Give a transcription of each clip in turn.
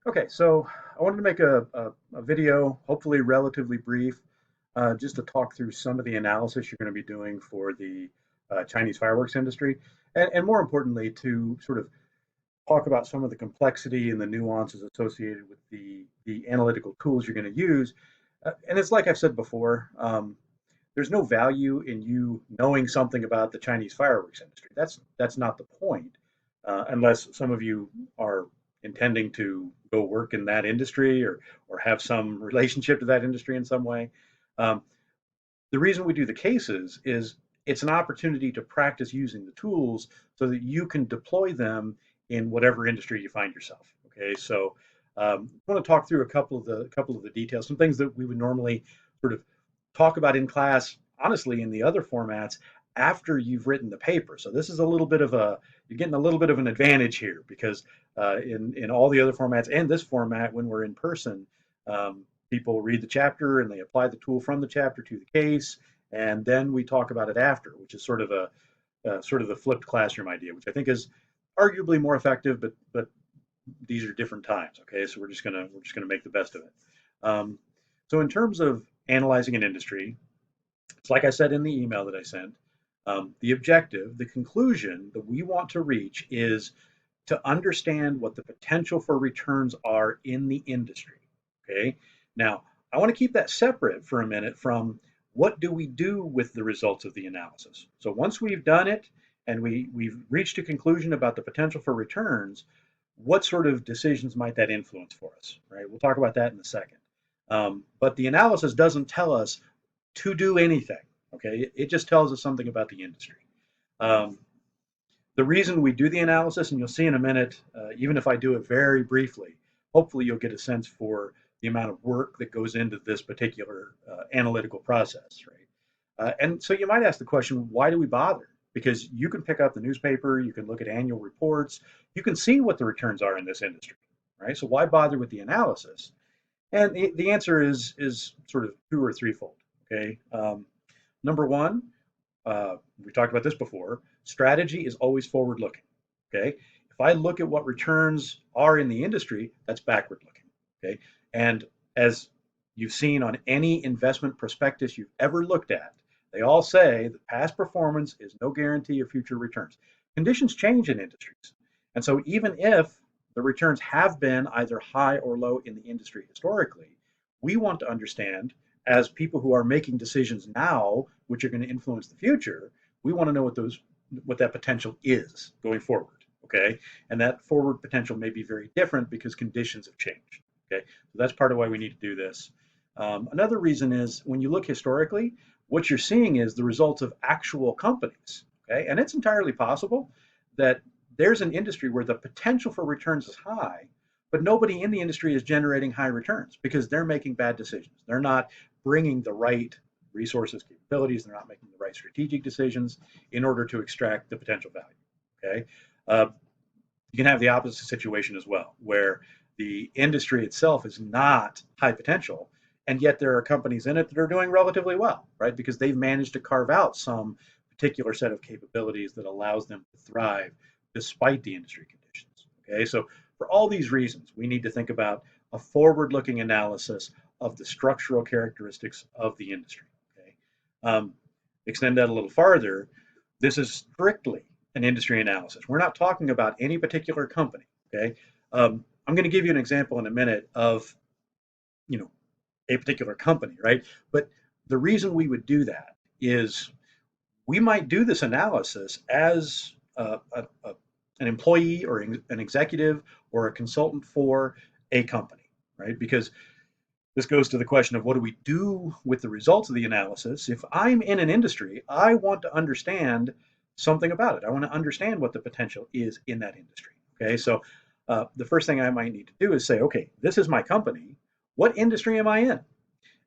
Okay, so I wanted to make a video, hopefully relatively brief, just to talk through some of the analysis you're going to be doing for the Chinese fireworks industry, and more importantly, to sort of talk about some of the complexity and the nuances associated with the analytical tools you're going to use. And it's like I've said before, there's no value in you knowing something about the Chinese fireworks industry. That's not the point, unless some of you are intending to go work in that industry or have some relationship to that industry in some way. Um, the reason we do the cases is it's an opportunity to practice using the tools so that you can deploy them in whatever industry you find yourself. Okay, so I want to talk through a couple of the details, some things that we would normally sort of talk about in class, honestly, in the other formats after you've written the paper. So this is a little bit of a you're getting a little bit of an advantage here because in all the other formats and this format, when we're in person, um, people read the chapter and they apply the tool from the chapter to the case, and then we talk about it after, which is sort of a sort of the flipped classroom idea, which I think is arguably more effective, but these are different times. Okay, so we're just gonna make the best of it. Um, so in terms of analyzing an industry, it's like I said in the email that I sent. The objective, the conclusion that we want to reach is to understand what the potential for returns are in the industry. Okay. Now, I want to keep that separate for a minute from what do we do with the results of the analysis. So once we've done it and we've reached a conclusion about the potential for returns, what sort of decisions might that influence for us, right? We'll talk about that in a second. But the analysis doesn't tell us to do anything. Okay, it just tells us something about the industry. Um, the reason we do the analysis, and you'll see in a minute, even if I do it very briefly, hopefully you'll get a sense for the amount of work that goes into this particular analytical process, right? And so you might ask the question, why do we bother? Because you can pick up the newspaper, you can look at annual reports, you can see what the returns are in this industry, right? So why bother with the analysis? And the answer is sort of two or threefold. Okay, number one, we talked about this before. Strategy is always forward looking. Okay. If I look at what returns are in the industry, that's backward looking. Okay. And as you've seen on any investment prospectus you've ever looked at, they all say that past performance is no guarantee of future returns. Conditions change in industries. And so even if the returns have been either high or low in the industry historically, we want to understand as people who are making decisions now, which are going to influence the future, we want to know what that potential is going forward. Okay, and that forward potential may be very different because conditions have changed. Okay, so that's part of why we need to do this. Another reason is when you look historically, what you're seeing is the results of actual companies. Okay, and it's entirely possible that there's an industry where the potential for returns is high, but nobody in the industry is generating high returns because they're making bad decisions. They're not bringing the right resources, capabilities. They're not making the right strategic decisions in order to extract the potential value. Okay, uh, you can have the opposite situation as well, where the industry itself is not high potential, and yet there are companies in it that are doing relatively well, right? Because they've managed to carve out some particular set of capabilities that allows them to thrive despite the industry conditions. Okay, so for all these reasons, we need to think about a forward-looking analysis of the structural characteristics of the industry. Okay, um, extend that a little farther. This is strictly an industry analysis. We're not talking about any particular company. Okay, I'm going to give you an example in a minute of you know a particular company, right? But the reason we would do that is we might do this analysis as an employee or an executive or a consultant for a company, right? Because this goes to the question of what do we do with the results of the analysis. If I'm in an industry, I want to understand something about it. I want to understand what the potential is in that industry. Okay, so the first thing I might need to do is say, okay, this is my company. What industry am I in?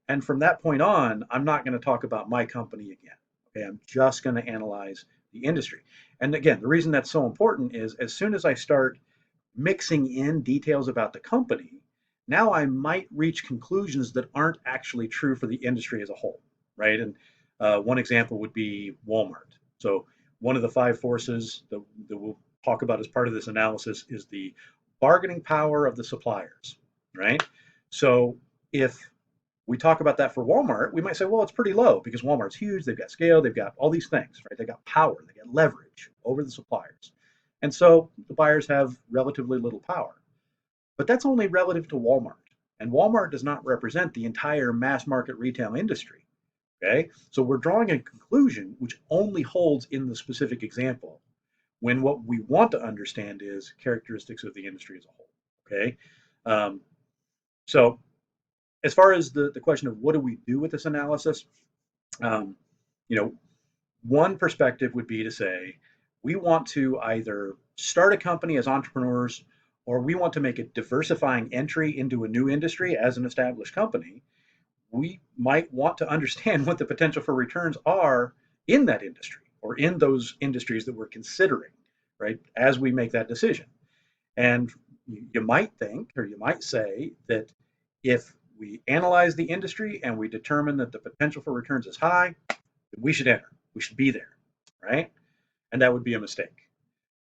And from that point on, I'm not going to talk about my company again. Okay, I'm just going to analyze the industry. And again, the reason that's so important is as soon as I start mixing in details about the company, now I might reach conclusions that aren't actually true for the industry as a whole, right? And one example would be Walmart. So one of the five forces that we'll talk about as part of this analysis is the bargaining power of the suppliers, right? So if we talk about that for Walmart, we might say, well, it's pretty low because Walmart's huge. They've got scale. They've got all these things, right? They got power. They got leverage over the suppliers. And so the buyers have relatively little power. But that's only relative to Walmart. And Walmart does not represent the entire mass market retail industry. Okay. So we're drawing a conclusion which only holds in the specific example when what we want to understand is characteristics of the industry as a whole. Okay. Um, so as far as the question of what do we do with this analysis, um, you know, one perspective would be to say we want to either start a company as entrepreneurs or we want to make a diversifying entry into a new industry as an established company. We might want to understand what the potential for returns are in that industry or in those industries that we're considering, right, as we make that decision. And you might think, or you might say, that if we analyze the industry and we determine that the potential for returns is high, we should enter. We should be there, right? And that would be a mistake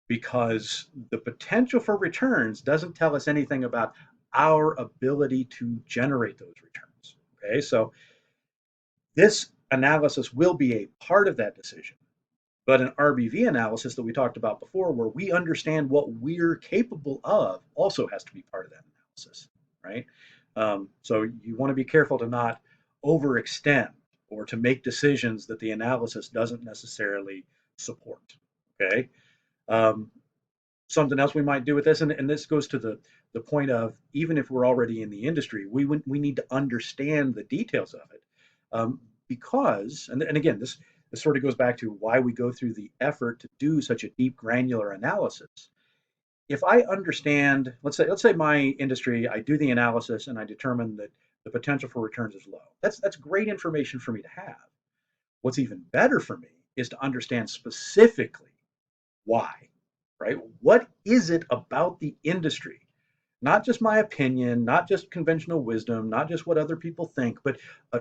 because the potential for returns doesn't tell us anything about our ability to generate those returns. Okay, so this analysis will be a part of that decision, but an RBV analysis that we talked about before, where we understand what we're capable of, also has to be part of that analysis, right? So you want to be careful to not overextend or to make decisions that the analysis doesn't necessarily support. Okay. Um, Something else we might do with this, and this goes to the point of even if we're already in the industry, we need to understand the details of it, because and again this sort of goes back to why we go through the effort to do such a deep granular analysis. If I understand, let's say my industry, I do the analysis and I determine that the potential for returns is low. That's great information for me to have. What's even better for me is to understand specifically why, right? What is it about the industry? Not just my opinion, not just conventional wisdom, not just what other people think, but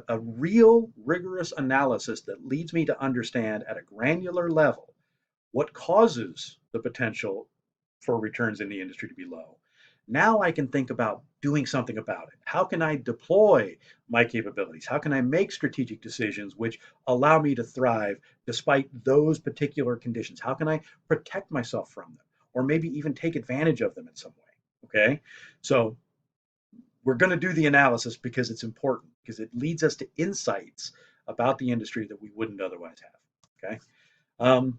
a real rigorous analysis that leads me to understand at a granular level what causes the potential for returns in the industry to be low. Now I can think about doing something about it. How can I deploy my capabilities? How can I make strategic decisions which allow me to thrive despite those particular conditions? How can I protect myself from them or maybe even take advantage of them in some way? Okay. So we're going to do the analysis because it's important, because it leads us to insights about the industry that we wouldn't otherwise have. Okay. Um,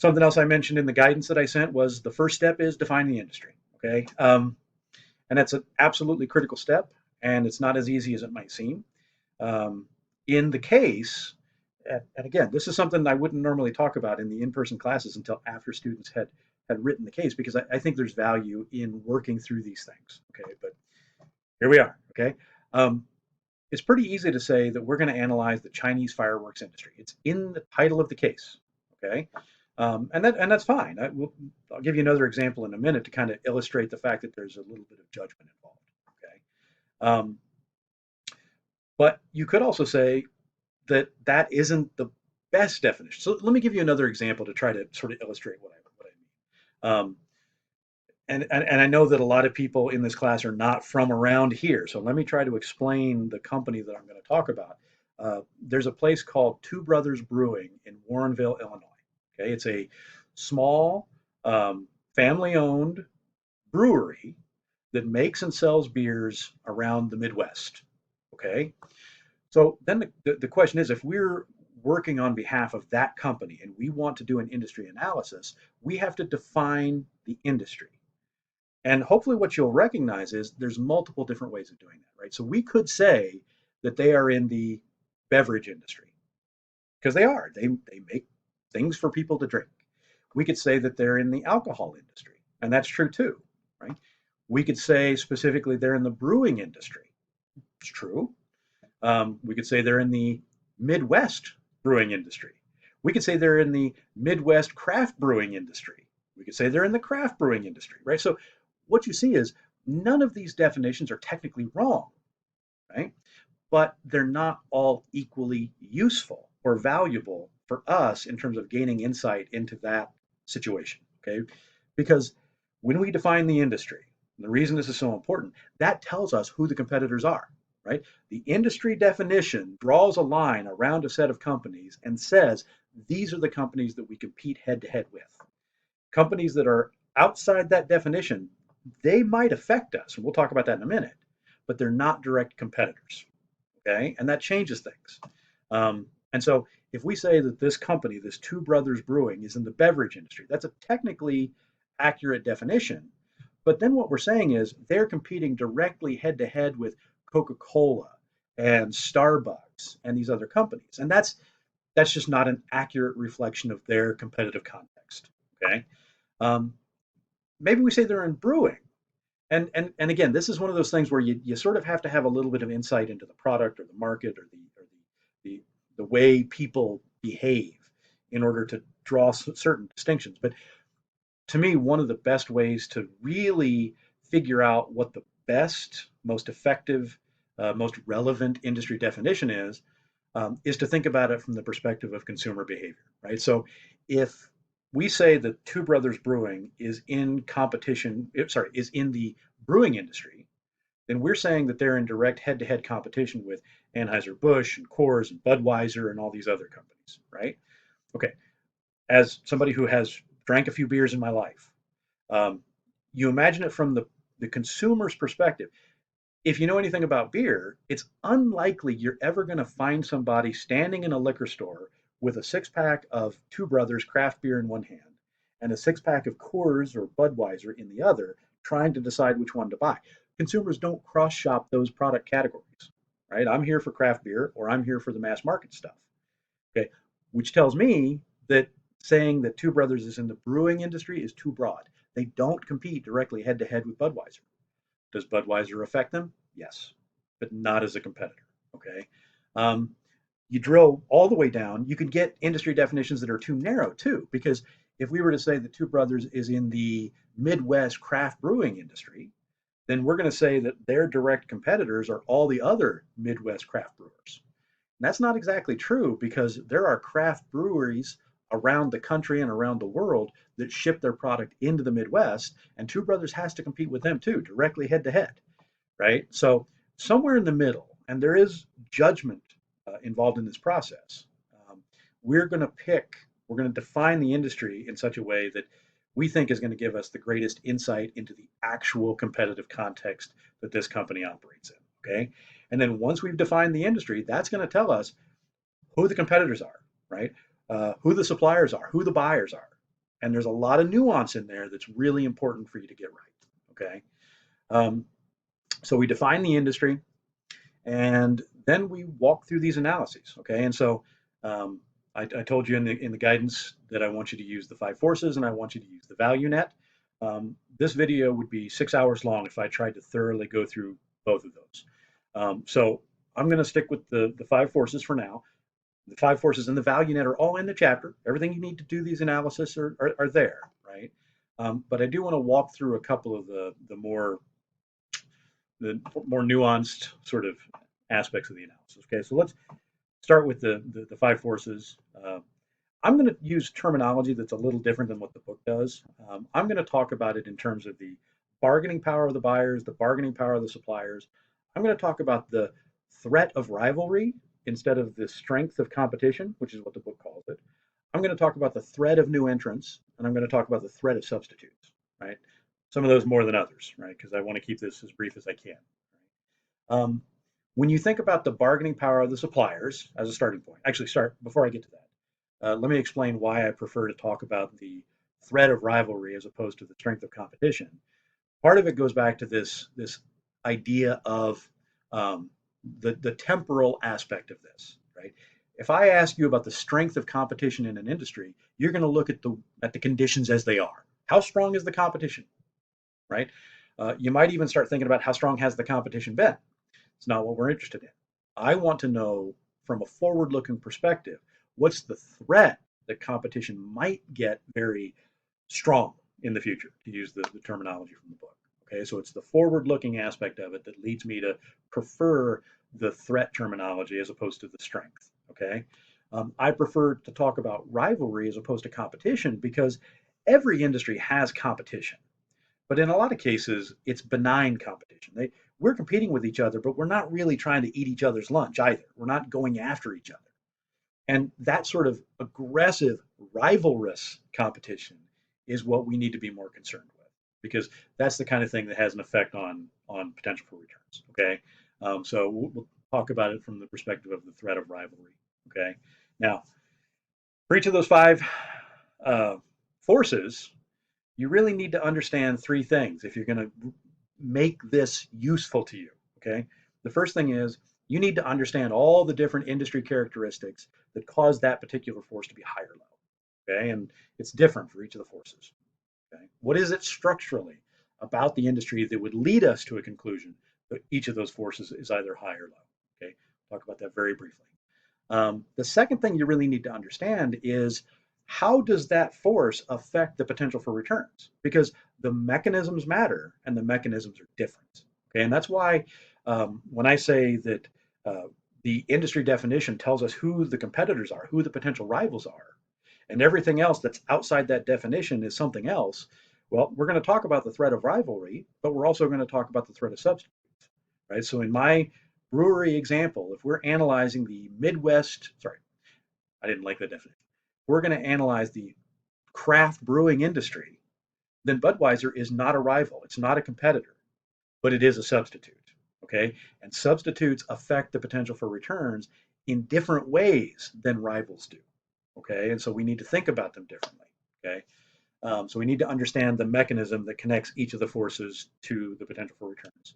Something else I mentioned in the guidance that I sent was the first step is define the industry. Okay. And that's an absolutely critical step, and it's not as easy as it might seem. Um, in the case, and again, this is something I wouldn't normally talk about in the in-person classes until after students had written the case, because I think there's value in working through these things. Okay, but here we are. Okay, um, it's pretty easy to say that we're going to analyze the Chinese fireworks industry. It's in the title of the case. Okay, and that's fine. I'll give you another example in a minute to kind of illustrate the fact that there's a little bit of judgment involved. Okay, um, but you could also say that that isn't the best definition. So let me give you another example to try to sort of illustrate what I mean. And I know that a lot of people in this class are not from around here, so let me try to explain the company that I'm going to talk about. There's a place called Two Brothers Brewing in Warrenville, Illinois. Okay, it's a small, family-owned brewery that makes and sells beers around the Midwest. Okay, so then the question is, if we're working on behalf of that company and we want to do an industry analysis, we have to define the industry. And hopefully what you'll recognize is there's multiple different ways of doing that, right? So we could say that they are in the beverage industry because they are. They make things for people to drink. We could say that they're in the alcohol industry, and that's true too, right? We could say specifically they're in the brewing industry. It's true. We could say they're in the Midwest brewing industry. We could say they're in the Midwest craft brewing industry. We could say they're in the craft brewing industry, right? So what you see is none of these definitions are technically wrong, right? But they're not all equally useful or valuable for us in terms of gaining insight into that situation, okay? Because When we define the industry, and the reason this is so important, that tells us who the competitors are, right? The industry definition draws a line around a set of companies and says these are the companies that we compete head to head with. Companies that are outside that definition, they might affect us, and we'll talk about that in a minute, but they're not direct competitors. Okay, and that changes things. And so, if we say that this company, this Two Brothers Brewing, is in the beverage industry, that's a technically accurate definition. But then what we're saying is they're competing directly head to head with Coca-Cola and Starbucks and these other companies, and that's just not an accurate reflection of their competitive context. Okay, um, maybe we say they're in brewing, and again, this is one of those things where you sort of have to have a little bit of insight into the product or the market or the the way people behave in order to draw certain distinctions. But to me, one of the best ways to really figure out what the best, most effective, most relevant industry definition is to think about it from the perspective of consumer behavior, right? So if we say that Two Brothers Brewing is in competition, sorry, is in the brewing industry, then we're saying that they're in direct head-to-head competition with Anheuser-Busch and Coors and Budweiser and all these other companies, right? Okay, as somebody who has drank a few beers in my life, um, you imagine it from the consumer's perspective. If you know anything about beer, it's unlikely you're ever going to find somebody standing in a liquor store with a six pack of Two Brothers craft beer in one hand and a six pack of Coors or Budweiser in the other, trying to decide which one to buy. Consumers don't cross shop those product categories, right? I'm here for craft beer or I'm here for the mass market stuff. Okay, which tells me that saying that Two Brothers is in the brewing industry is too broad. They don't compete directly head to head with Budweiser. Does Budweiser affect them? Yes, but not as a competitor. Okay. Um, you drill all the way down, you can get industry definitions that are too narrow too, because if we were to say that Two Brothers is in the Midwest craft brewing industry, then we're going to say that their direct competitors are all the other Midwest craft brewers. And that's not exactly true because there are craft breweries around the country and around the world that ship their product into the Midwest, and Two Brothers has to compete with them too, directly head to head, right? So somewhere in the middle, and there is judgment involved in this process. Um, we're going to pick, we're going to define the industry in such a way that we think is going to give us the greatest insight into the actual competitive context that this company operates in. Okay. And then once we've defined the industry, that's going to tell us who the competitors are, right? Who the suppliers are, who the buyers are. And there's a lot of nuance in there that's really important for you to get right. Okay. Um, so we define the industry, and then we walk through these analyses. Okay, and so I told you in the guidance that I want you to use the five forces and I want you to use the value net. This video would be 6 hours long if I tried to thoroughly go through both of those. So I'm going to stick with the five forces for now. The five forces and the value net are all in the chapter. Everything you need to do these analysis are there, right? But I do want to walk through a couple of the more nuanced sort of aspects of the analysis. Okay, so let's start with the five forces. I'm going to use terminology that's a little different than what the book does. I'm going to talk about it in terms of the bargaining power of the buyers, the bargaining power of the suppliers. I'm going to talk about the threat of rivalry instead of the strength of competition, which is what the book calls it. I'm going to talk about the threat of new entrants, and I'm going to talk about the threat of substitutes, right? Some of those more than others, right? Because I want to keep this as brief as I can. Um, when you think about the bargaining power of the suppliers as a starting point, actually, start before I get to that. Let me explain why I prefer to talk about the threat of rivalry as opposed to the strength of competition. Part of it goes back to this idea of the temporal aspect of this, right? If I ask you about the strength of competition in an industry, you're going to look at the conditions as they are. How strong is the competition, right? You might even start thinking about how strong has the competition been. It's not what we're interested in. I want to know from a forward-looking perspective, what's the threat that competition might get very strong in the future, to use the terminology from the book. Okay, so it's the forward-looking aspect of it that leads me to prefer the threat terminology as opposed to the strength. Okay, I prefer to talk about rivalry as opposed to competition because every industry has competition. But in a lot of cases, it's benign competition. We're competing with each other, but we're not really trying to eat each other's lunch either. We're not going after each other. And that sort of aggressive, rivalrous competition is what we need to be more concerned with, because that's the kind of thing that has an effect on potential for returns. Okay, so we'll talk about it from the perspective of the threat of rivalry. Okay, now for each of those five uh, forces, you really need to understand three things if you're going to make this useful to you. Okay. The first thing is you need to understand all the different industry characteristics that cause that particular force to be high or low. Okay. And it's different for each of the forces. Okay. What is it structurally about the industry that would lead us to a conclusion that each of those forces is either high or low? Okay. Talk about that very briefly. The second thing you really need to understand is how does that force affect the potential for returns? Because the mechanisms matter and the mechanisms are different. Okay, and that's why when I say that the industry definition tells us who the competitors are, who the potential rivals are, and everything else that's outside that definition is something else. Well, we're going to talk about the threat of rivalry, but we're also going to talk about the threat of substitutes, right? So in my brewery example, if we're analyzing the Midwest, sorry, I didn't like the definition. We're going to analyze the craft brewing industry, then Budweiser is not a rival. It's not a competitor, but it is a substitute. Okay. And substitutes affect the potential for returns in different ways than rivals do. Okay. And so we need to think about them differently. Okay. So we need to understand the mechanism that connects each of the forces to the potential for returns.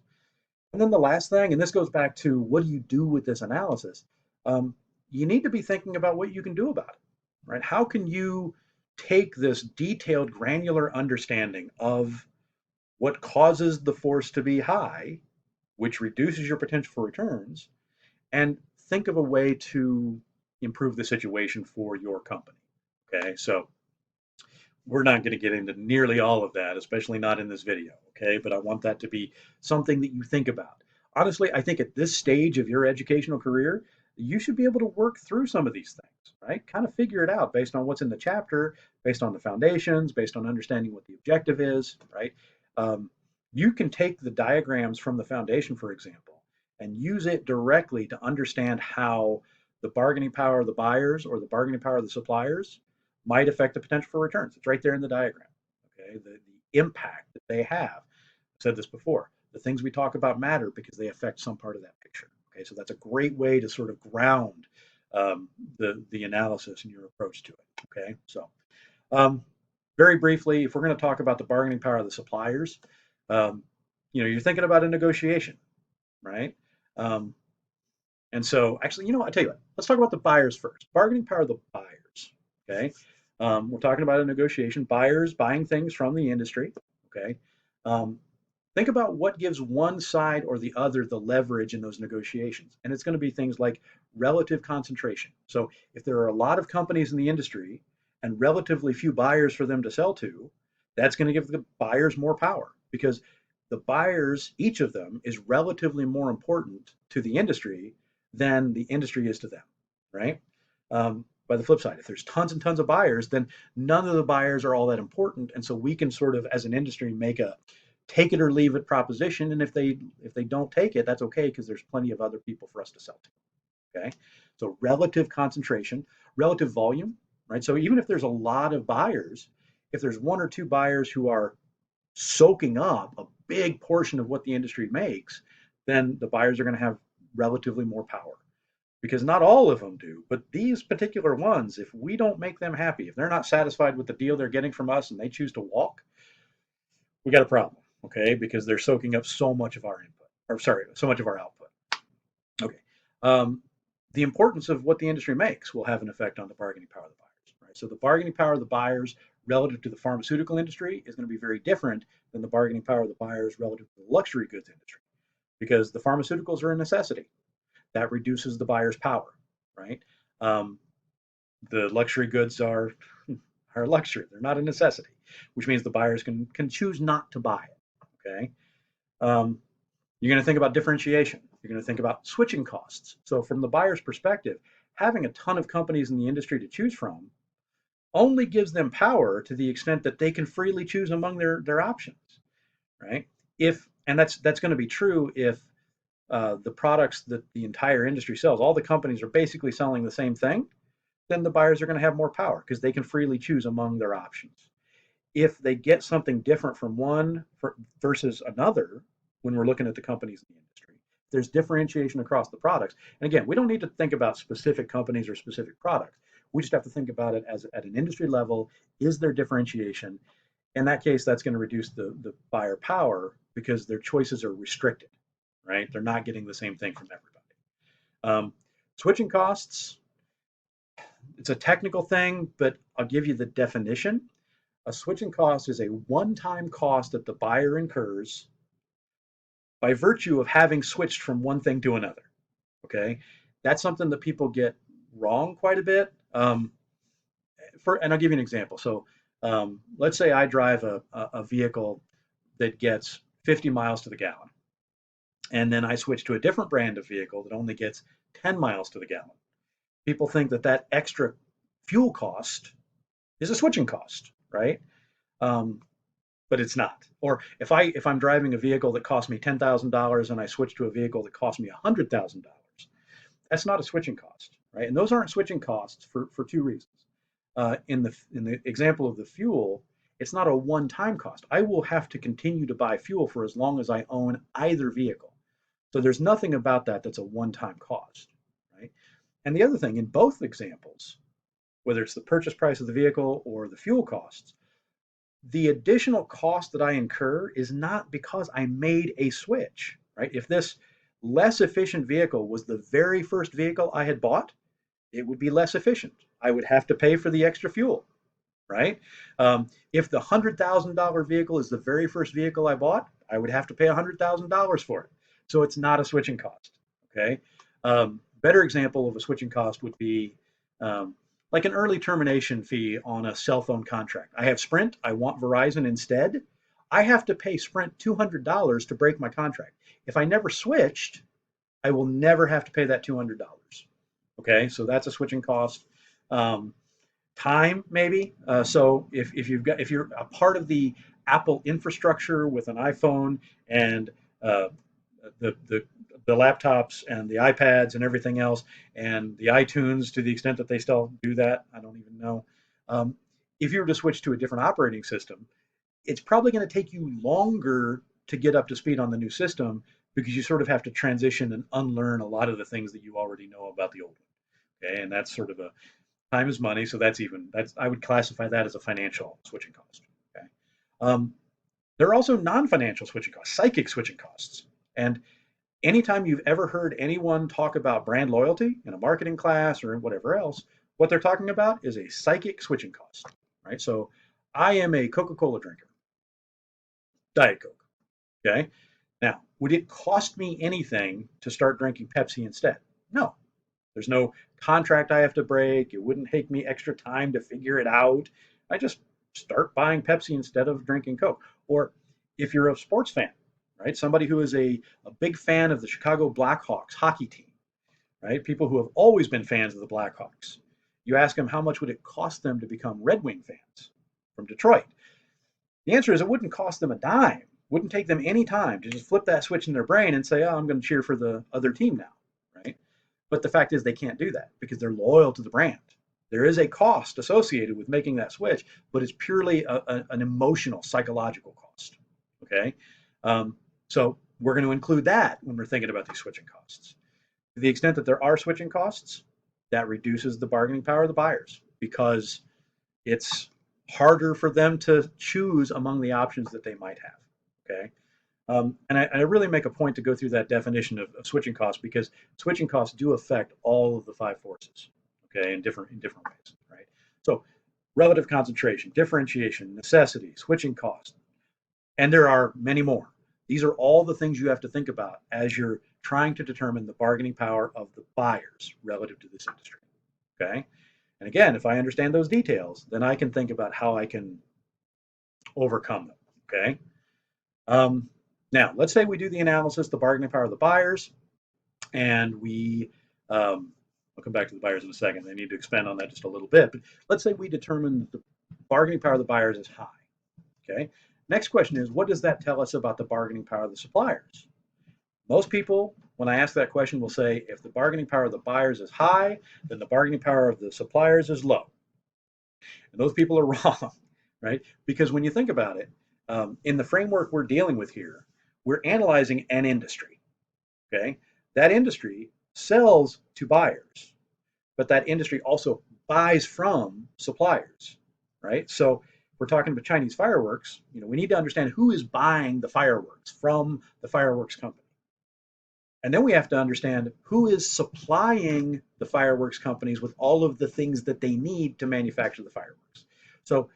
And then the last thing, and this goes back to what do you do with this analysis? You need to be thinking about what you can do about it, right? How can you take this detailed, granular understanding of what causes the force to be high, which reduces your potential for returns, and think of a way to improve the situation for your company? Okay, so we're not going to get into nearly all of that, especially not in this video. Okay, but I want that to be something that you think about. Honestly, I think at this stage of your educational career, you should be able to work through some of these things, right? Kind of figure it out based on what's in the chapter, based on the foundations, based on understanding what the objective is, right? You can take the diagrams from the foundation, for example, and use it directly to understand how the bargaining power of the buyers or the bargaining power of the suppliers might affect the potential for returns. It's right there in the diagram. Okay, the impact that they have. I've said this before. The things we talk about matter because they affect some part of that picture. Okay, so that's a great way to sort of ground the analysis and your approach to it. Okay, so very briefly, if we're going to talk about the bargaining power of the suppliers, you're thinking about a negotiation, right? And so, actually, I tell you what. Let's talk about the buyers first. Bargaining power of the buyers. Okay, we're talking about a negotiation. Buyers buying things from the industry. Okay, think about what gives one side or the other the leverage in those negotiations, and it's going to be things like relative concentration. So, if there are a lot of companies in the industry and relatively few buyers for them to sell to, that's going to give the buyers more power because the buyers, each of them, is relatively more important to the industry than the industry is to them, right? By the flip side, if there's tons and tons of buyers, then none of the buyers are all that important, and so we can sort of, as an industry, make a take it or leave it proposition. And if they don't take it, that's okay because there's plenty of other people for us to sell to. Okay, so relative concentration, relative volume, right? So even if there's a lot of buyers, if there's one or two buyers who are soaking up a big portion of what the industry makes, then the buyers are going to have relatively more power because not all of them do, but these particular ones, if we don't make them happy, if they're not satisfied with the deal they're getting from us and they choose to walk, we got a problem, okay? Because they're soaking up so much of our input, or sorry, so much of our output. Okay. The importance of what the industry makes will have an effect on the bargaining power of the buyers, right? So the bargaining power of the buyers relative to the pharmaceutical industry is going to be very different than the bargaining power of the buyers relative to the luxury goods industry because the pharmaceuticals are a necessity. That reduces the buyer's power, right? The luxury goods are luxury; they're not a necessity, which means the buyers can choose not to buy it. Okay, you're going to think about differentiation. You're going to think about switching costs. So, from the buyer's perspective, having a ton of companies in the industry to choose from only gives them power to the extent that they can freely choose among their options. right? And that's going to be true if the products that the entire industry sells, all the companies are basically selling the same thing, then the buyers are going to have more power because they can freely choose among their options. If they get something different from one versus another, when we're looking at the companies in the industry, there's differentiation across the products. And again, we don't need to think about specific companies or specific products. We just have to think about it as at an industry level. Is there differentiation? In that case, that's going to reduce the buyer power because their choices are restricted, right? They're not getting the same thing from everybody. Switching costs, it's a technical thing, but I'll give you the definition. A switching cost is a one-time cost that the buyer incurs by virtue of having switched from one thing to another. Okay, that's something that people get wrong quite a bit. And I'll give you an example. So let's say I drive a vehicle that gets 50 miles to the gallon, and then I switch to a different brand of vehicle that only gets 10 miles to the gallon. People think that that extra fuel cost is a switching cost, right? Um, but it's not. Or if I'm driving a vehicle that costs me $10,000 and I switch to a vehicle that costs me $100,000, that's not a switching cost, right? And those aren't switching costs for two reasons. In the example of the fuel, it's not a one-time cost. I will have to continue to buy fuel for as long as I own either vehicle. So there's nothing about that that's a one-time cost, right? And the other thing, in both examples, whether it's the purchase price of the vehicle or the fuel costs, the additional cost that I incur is not because I made a switch, right? If this less efficient vehicle was the very first vehicle I had bought, it would be less efficient. I would have to pay for the extra fuel, right? If the $100,000 vehicle is the very first vehicle I bought, I would have to pay $100,000 for it. So it's not a switching cost, okay? Better example of a switching cost would be um, like an early termination fee on a cell phone contract. I have Sprint, I want Verizon instead. I have to pay Sprint $200 to break my contract. If I never switched, I will never have to pay that $200. Okay, so that's a switching cost. Um, Time maybe. So if you're a part of the Apple infrastructure with an iPhone and uh, the, the the laptops and the iPads and everything else, and the iTunes to the extent that they still do that, I don't even know. Um, if you were to switch to a different operating system, it's probably going to take you longer to get up to speed on the new system because you sort of have to transition and unlearn a lot of the things that you already know about the old one. Okay, and that's sort of a time is money, so that's I would classify that as a financial switching cost. Okay, um, there are also non-financial switching costs, psychic switching costs, and anytime you've ever heard anyone talk about brand loyalty in a marketing class or whatever else, what they're talking about is a psychic switching cost, right? So I am a Coca-Cola drinker, Diet Coke. Okay. Now, would it cost me anything to start drinking Pepsi instead? No. There's no contract I have to break. It wouldn't take me extra time to figure it out. I just start buying Pepsi instead of drinking Coke. Or if you're a sports fan, right? Somebody who is a big fan of the Chicago Blackhawks hockey team, right? People who have always been fans of the Blackhawks. You ask them how much would it cost them to become Red Wing fans from Detroit? The answer is it wouldn't cost them a dime. Wouldn't take them any time to just flip that switch in their brain and say, "Oh, I'm going to cheer for the other team now," right? But the fact is they can't do that because they're loyal to the brand. There is a cost associated with making that switch, but it's purely an emotional, psychological cost. Okay, so we're going to include that when we're thinking about these switching costs. To the extent that there are switching costs, that reduces the bargaining power of the buyers because it's harder for them to choose among the options that they might have. Okay. And I really make a point to go through that definition of switching costs because switching costs do affect all of the five forces, okay, in different ways, right? So relative concentration, differentiation, necessity, switching costs, and there are many more. These are all the things you have to think about as you're trying to determine the bargaining power of the buyers relative to this industry, okay? And again, if I understand those details, then I can think about how I can overcome them, okay? Um, Now, let's say we do the analysis, the bargaining power of the buyers, and I'll come back to the buyers in a second. I need to expand on that just a little bit. But let's say we determine that the bargaining power of the buyers is high. Okay. Next question is, what does that tell us about the bargaining power of the suppliers? Most people, when I ask that question, will say if the bargaining power of the buyers is high, then the bargaining power of the suppliers is low. And those people are wrong, right? Because when you think about it, in the framework we're dealing with here, we're analyzing an industry, okay? That industry sells to buyers, but that industry also buys from suppliers, right? So we're talking about Chinese fireworks, we need to understand who is buying the fireworks from the fireworks company. And then we have to understand who is supplying the fireworks companies with all of the things that they need to manufacture the fireworks. So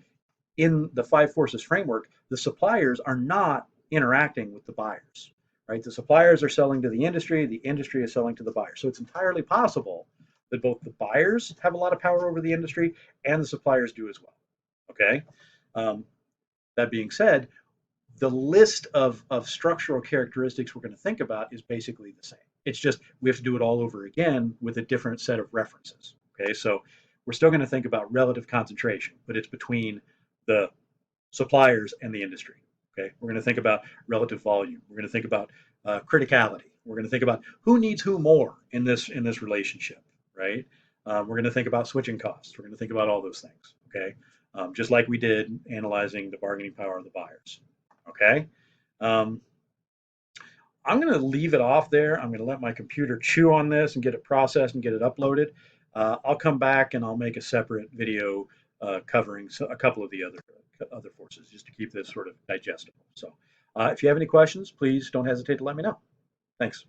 in the five forces framework, the suppliers are not interacting with the buyers, right? The suppliers are selling to the industry is selling to the buyers. So it's entirely possible that both the buyers have a lot of power over the industry and the suppliers do as well. Okay. That being said, the list of structural characteristics we're going to think about is basically the same. It's just we have to do it all over again with a different set of references. Okay, so we're still going to think about relative concentration, but it's between the suppliers and the industry. Okay, we're going to think about relative volume. We're going to think about criticality. We're going to think about who needs who more in this relationship, right? We're going to think about switching costs. We're going to think about all those things. Okay, just like we did analyzing the bargaining power of the buyers. Okay. I'm going to leave it off there. I'm going to let my computer chew on this and get it processed and get it uploaded. I'll come back and I'll make a separate video covering a couple of the other forces just to keep this sort of digestible. So if you have any questions, please don't hesitate to let me know. Thanks.